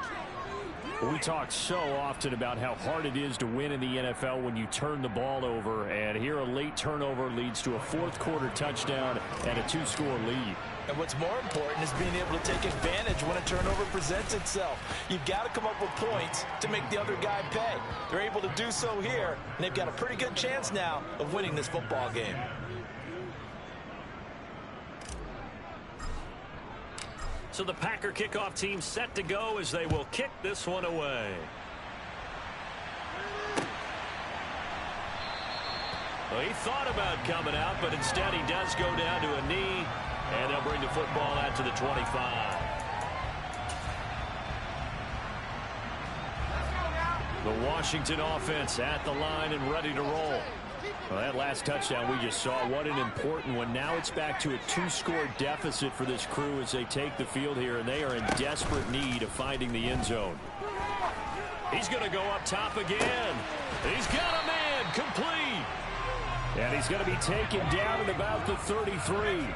We talk so often about how hard it is to win in the NFL when you turn the ball over, and here a late turnover leads to a fourth quarter touchdown and a 2-score lead. And what's more important is being able to take advantage when a turnover presents itself. You've got to come up with points to make the other guy pay. They're able to do so here, and they've got a pretty good chance now of winning this football game. So the Packer kickoff team set to go as they will kick this one away. Well, he thought about coming out, but instead he does go down to a knee, and they'll bring the football out to the 25. The Washington offense at the line and ready to roll. Well, that last touchdown we just saw, what an important one. Now it's back to a 2-score deficit for this crew as they take the field here, and they are in desperate need of finding the end zone. He's going to go up top again. He's got a man complete. And he's going to be taken down at about the 33.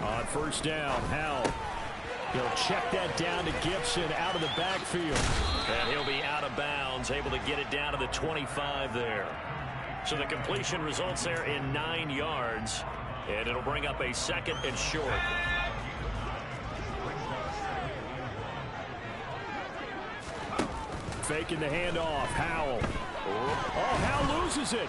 On first down, Howell. He'll check that down to Gibson out of the backfield. And he'll be out of bounds, able to get it down to the 25 there. So the completion results there in 9 yards. And it'll bring up a second and short. Faking the handoff. Howell. Oh, Howell loses it.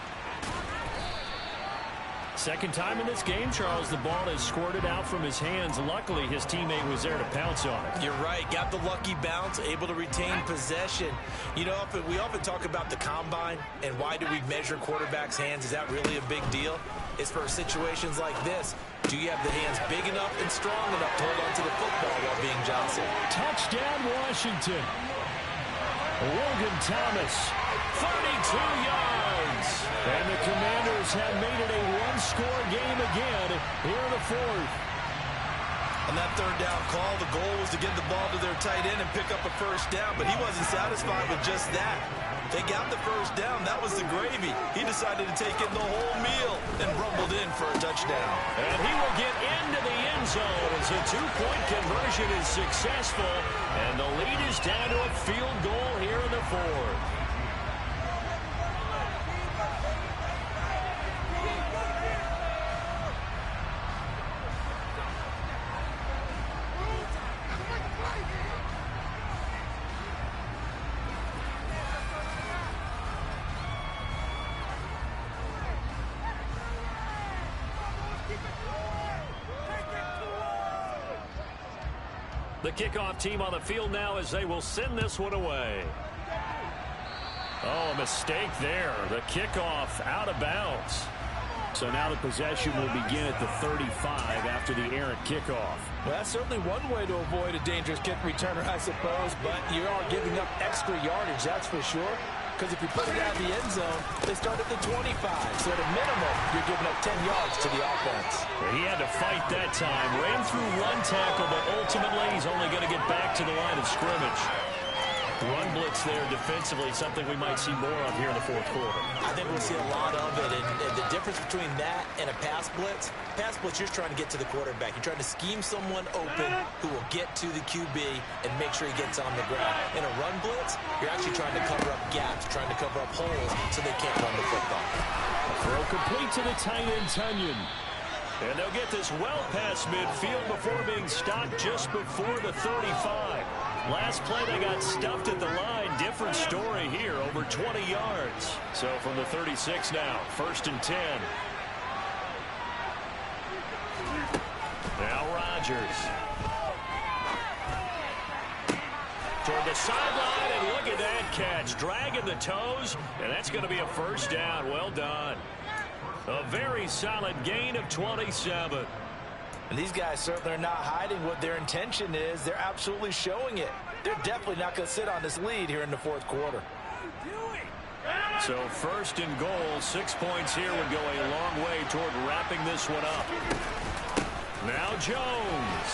Second time in this game, Charles, the ball is squirted out from his hands. Luckily, his teammate was there to pounce on it. You're right. Got the lucky bounce, able to retain possession. You know, we often talk about the combine and why do we measure quarterbacks' hands. Is that really a big deal? It's for situations like this. Do you have the hands big enough and strong enough to hold on to the football while being jostled? Touchdown, Washington. Logan Thomas, 32 yards. And the Commanders have made it a one-score game again here in the fourth. On that third down call, the goal was to get the ball to their tight end and pick up a first down, but he wasn't satisfied with just that. They got the first down. That was the gravy. He decided to take in the whole meal and rumbled in for a touchdown. And he will get into the end zone as a 2-point conversion is successful, and the lead is down to a field goal here in the fourth. The kickoff team on the field now as they will send this one away. Oh, a mistake there. The kickoff out of bounds. So now the possession will begin at the 35 after the errant kickoff. Well, that's certainly one way to avoid a dangerous kick returner, I suppose, but you are giving up extra yardage, that's for sure. Because if you put it out of the end zone, they start at the 25. So at a minimum, you're giving up 10 yards to the offense. He had to fight that time. Ran through one tackle, but ultimately he's only going to get back to the line of scrimmage. Run blitz there defensively, something we might see more of here in the fourth quarter. I think we'll see a lot of it. And the difference between that and a pass blitz, you're trying to get to the quarterback. You're trying to scheme someone open who will get to the QB and make sure he gets on the ground. In a run blitz, you're actually trying to cover up gaps, trying to cover up holes so they can't run the football. Throw complete to the tight end, Tunyon. And they'll get this well past midfield before being stopped just before the 35. Last play, they got stuffed at the line. Different story here, over 20 yards. So from the 36 now, 1st and 10. Now Rodgers. Toward the sideline, and look at that catch. Dragging the toes, and that's going to be a first down. Well done. A very solid gain of 27. And these guys certainly are not hiding what their intention is. They're absolutely showing it. They're definitely not going to sit on this lead here in the fourth quarter. So 1st and goal, 6 points here would go a long way toward wrapping this one up. Now Jones.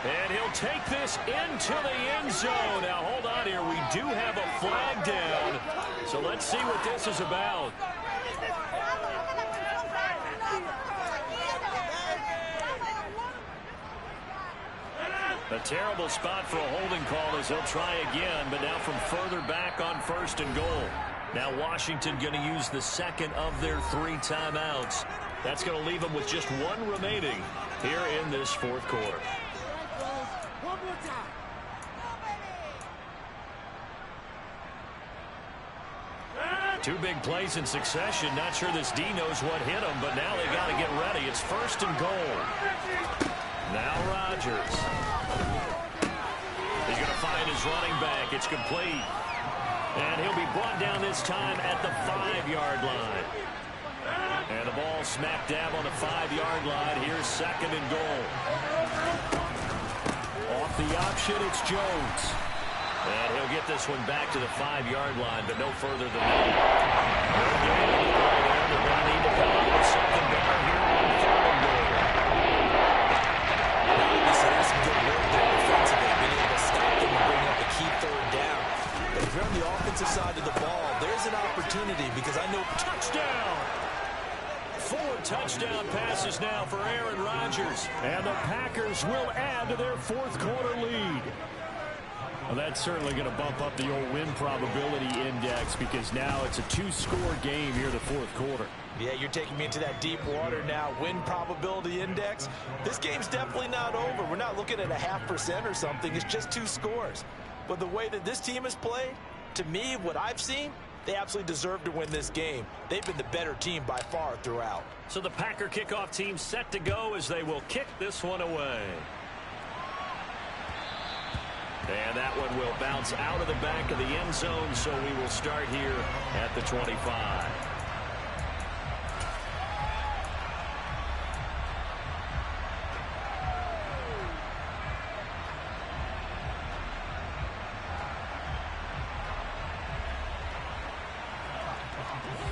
And he'll take this into the end zone. Now, hold on here. We do have a flag down. So let's see what this is about. A terrible spot for a holding call as he'll try again, but now from further back on 1st and goal. Now Washington going to use the second of their 3 timeouts. That's going to leave them with just 1 remaining here in this 4th quarter. Two big plays in succession. Not sure this D knows what hit him, but now they got to get ready. It's 1st and goal. Now Rodgers. He's going to find his running back. It's complete. And he'll be brought down this time at the 5-yard line. And the ball smack dab on the 5-yard line. Here's 2nd and goal. Off the option, it's Jones. And he'll get this one back to the 5-yard line, but no further than that. They're going to need to come up with something better here on 3rd and goal. Obviously, that's some good work there defensively, being able to stop them and bring up a key 3rd down. But if you're on the offensive side of the ball, there's an opportunity because I know touchdown. 4 touchdown passes now for Aaron Rodgers. And the Packers will add to their 4th quarter lead. Well, that's certainly going to bump up the old win probability index because now it's a 2-score game here in the 4th quarter. Yeah, you're taking me into that deep water now. Win probability index. This game's definitely not over. We're not looking at a 0.5% or something. It's just 2 scores. But the way that this team has played, to me, what I've seen, they absolutely deserve to win this game. They've been the better team by far throughout. So the Packer kickoff team set to go as they will kick this one away. And that one will bounce out of the back of the end zone, so we will start here at the 25.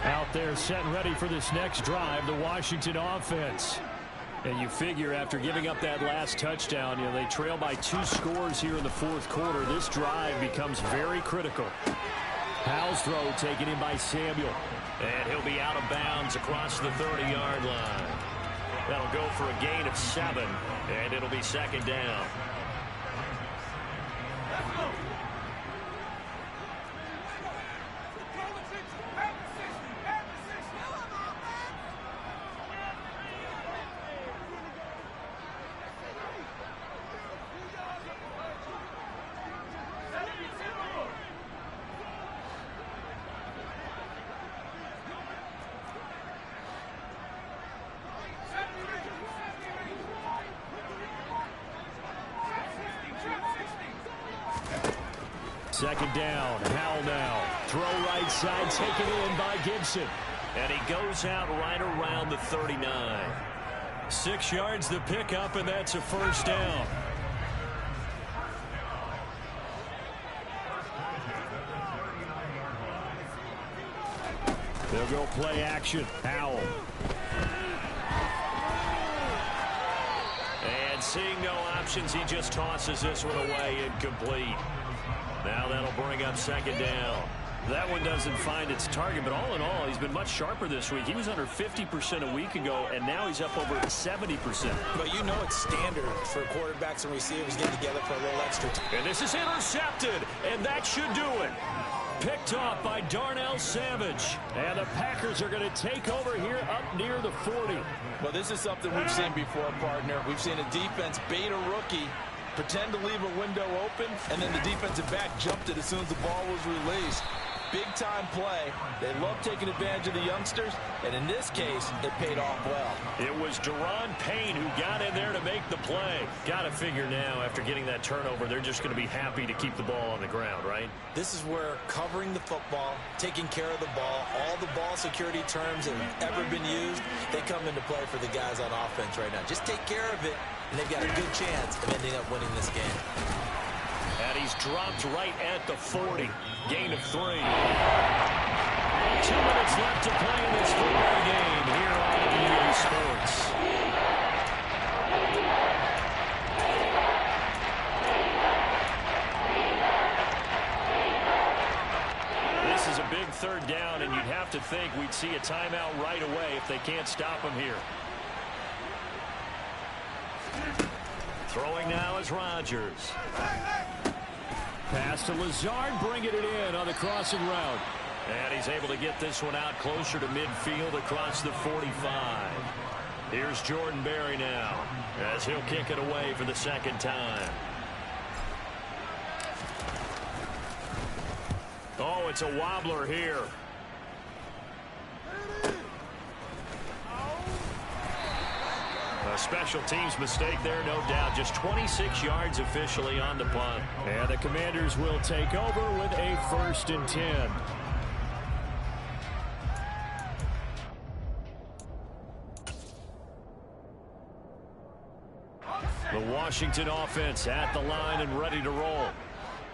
Out there set and ready for this next drive, the Washington offense. And you figure after giving up that last touchdown, you know, they trail by 2 scores here in the 4th quarter. This drive becomes very critical. Powell's throw taken in by Samuel. And he'll be out of bounds across the 30-yard line. That'll go for a gain of 7, and it'll be 2nd down. Second down. Howell now. Throw right side, taken in by Gibson. And he goes out right around the 39. 6 yards the pickup, and that's a 1st down. They'll go play action. Howell. And seeing no options, he just tosses this one away, incomplete. Now that'll bring up 2nd down. That one doesn't find its target, but all in all, he's been much sharper this week. He was under 50% a week ago, and now he's up over 70%. But you know it's standard for quarterbacks and receivers getting together for a little extra time. And this is intercepted, and that should do it. Picked off by Darnell Savage. And the Packers are going to take over here up near the 40. Well, this is something we've seen before, partner. We've seen a defense bait a rookie, pretend to leave a window open, and then the defensive back jumped it as soon as the ball was released. Big-time play. They love taking advantage of the youngsters, and in this case, it paid off well. It was Deron Payne who got in there to make the play. Got to figure now, after getting that turnover, they're just going to be happy to keep the ball on the ground, right? This is where covering the football, taking care of the ball, all the ball security terms that have ever been used, they come into play for the guys on offense right now. Just take care of it, and they've got a good chance of ending up winning this game. And he's dropped right at the 40. Gain of 3. 2 minutes left to play in this football game here on EA Sports. on third down, and you'd have to think we'd see a timeout right away if they can't stop him here. Throwing now is Rodgers. Pass to Lazard, bringing it in on the crossing route. And he's able to get this one out closer to midfield across the 45. Here's Jordan Berry now as he'll kick it away for the second time. Oh, it's a wobbler here. A special teams mistake there, no doubt. Just 26 yards officially on the punt. And the Commanders will take over with a 1st and 10. The Washington offense at the line and ready to roll.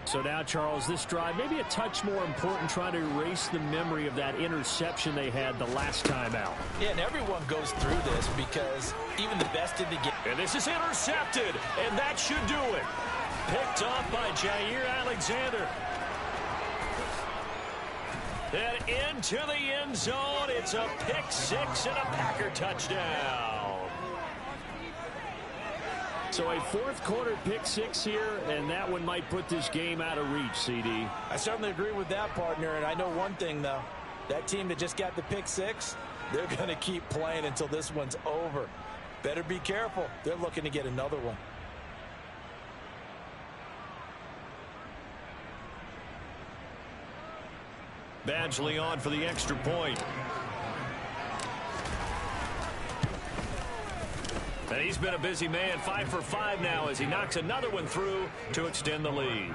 So now, Charles, this drive maybe a touch more important, trying to erase the memory of that interception they had the last time out. Yeah, and everyone goes through this because even the best in the game. And this is intercepted, and that should do it. Picked off by Jair Alexander. And into the end zone. It's a pick six and a Packer touchdown. So a fourth quarter pick six here, and that one might put this game out of reach, CD. I certainly agree with that, partner, and I know one thing, though. That team that just got the pick six, they're going to keep playing until this one's over. Better be careful. They're looking to get another one. Badgley on for the extra point. And he's been a busy man, 5 for 5 now as he knocks another one through to extend the lead.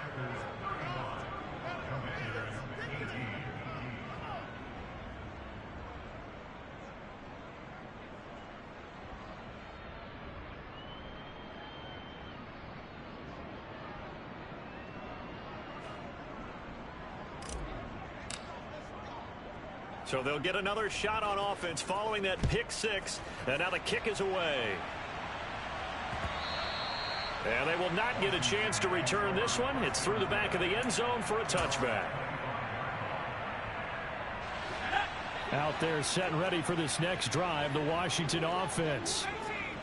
So they'll get another shot on offense following that pick six, and now the kick is away. And they will not get a chance to return this one. It's through the back of the end zone for a touchback. Out there set and ready for this next drive, the Washington offense.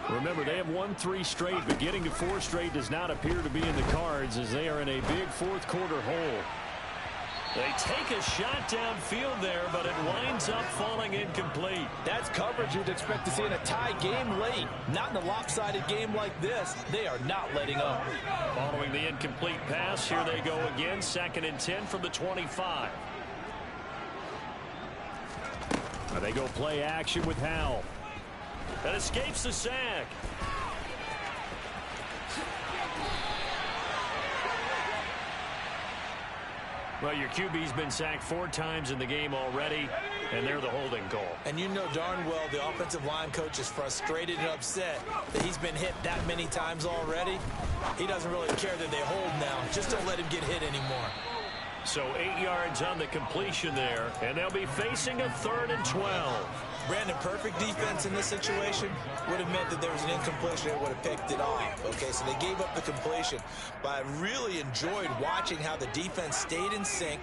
Remember, they have won 3 straight, but getting to 4 straight does not appear to be in the cards as they are in a big fourth quarter hole. They take a shot downfield there, but it winds up falling incomplete. That's coverage you'd expect to see in a tie game late. Not in a lopsided game like this. They are not letting up. Following the incomplete pass, here they go again. 2nd and 10 from the 25. They go play action with Howell. That escapes the sack. Well, your QB's been sacked 4 times in the game already, and they're the holding call. And you know darn well the offensive line coach is frustrated and upset that he's been hit that many times already. He doesn't really care that they hold now. Just don't let him get hit anymore. So 8 yards on the completion there, and they'll be facing a 3rd and 12. Brandon, perfect defense in this situation would have meant that there was an incompletion and would have picked it off. Okay, so they gave up the completion. But I really enjoyed watching how the defense stayed in sync,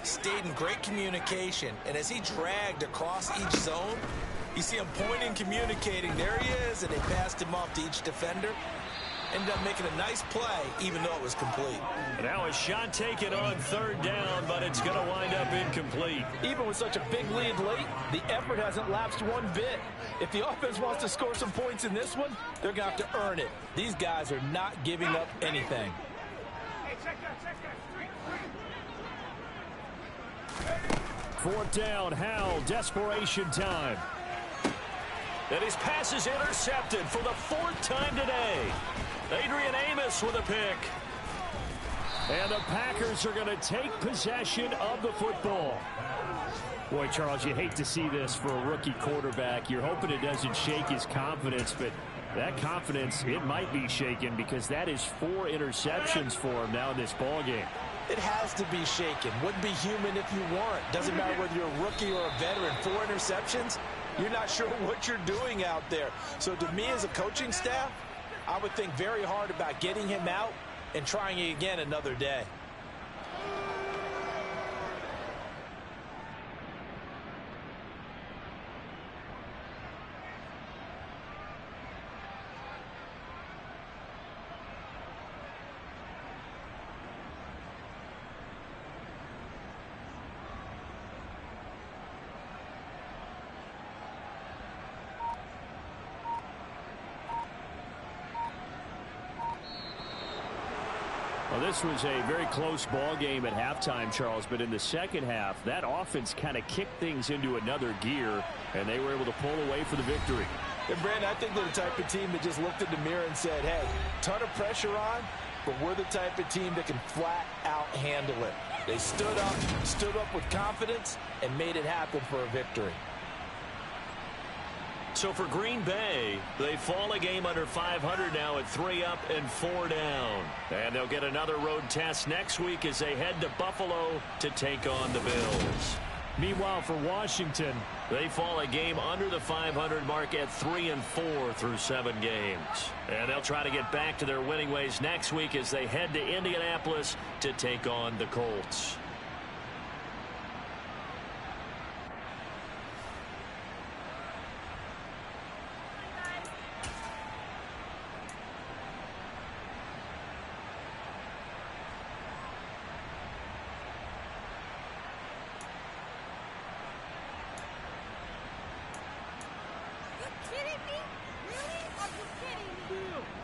stayed in great communication. And as he dragged across each zone, you see him pointing, communicating. There he is, and they passed him off to each defender. Ended up making a nice play, even though it was complete. Now a shot taken on 3rd down, but it's going to wind up incomplete. Even with such a big lead late, the effort hasn't lapsed one bit. If the offense wants to score some points in this one, they're going to have to earn it. These guys are not giving up anything. 4th down, Howell, desperation time. And his pass is intercepted for the 4th time today. Adrian Amos with a pick. And the Packers are going to take possession of the football. Boy, Charles, you hate to see this for a rookie quarterback. You're hoping it doesn't shake his confidence, but that confidence, it might be shaken because that is 4 interceptions for him now in this ballgame. It has to be shaken. Wouldn't be human if you weren't. Doesn't matter whether you're a rookie or a veteran. 4 interceptions, you're not sure what you're doing out there. So to me as a coaching staff, I would think very hard about getting him out and trying it again another day. This was a very close ball game at halftime, Charles, but in the second half, that offense kind of kicked things into another gear, and they were able to pull away for the victory. And Brandon, I think they're the type of team that just looked in the mirror and said, hey, ton of pressure on, but we're the type of team that can flat out handle it. They stood up with confidence, and made it happen for a victory. So for Green Bay, they fall a game under 500 now at 3 up and 4 down. And they'll get another road test next week as they head to Buffalo to take on the Bills. Meanwhile, for Washington, they fall a game under the 500 mark at 3 and 4 through 7 games. And they'll try to get back to their winning ways next week as they head to Indianapolis to take on the Colts. Kidding me? Really? Are you kidding me?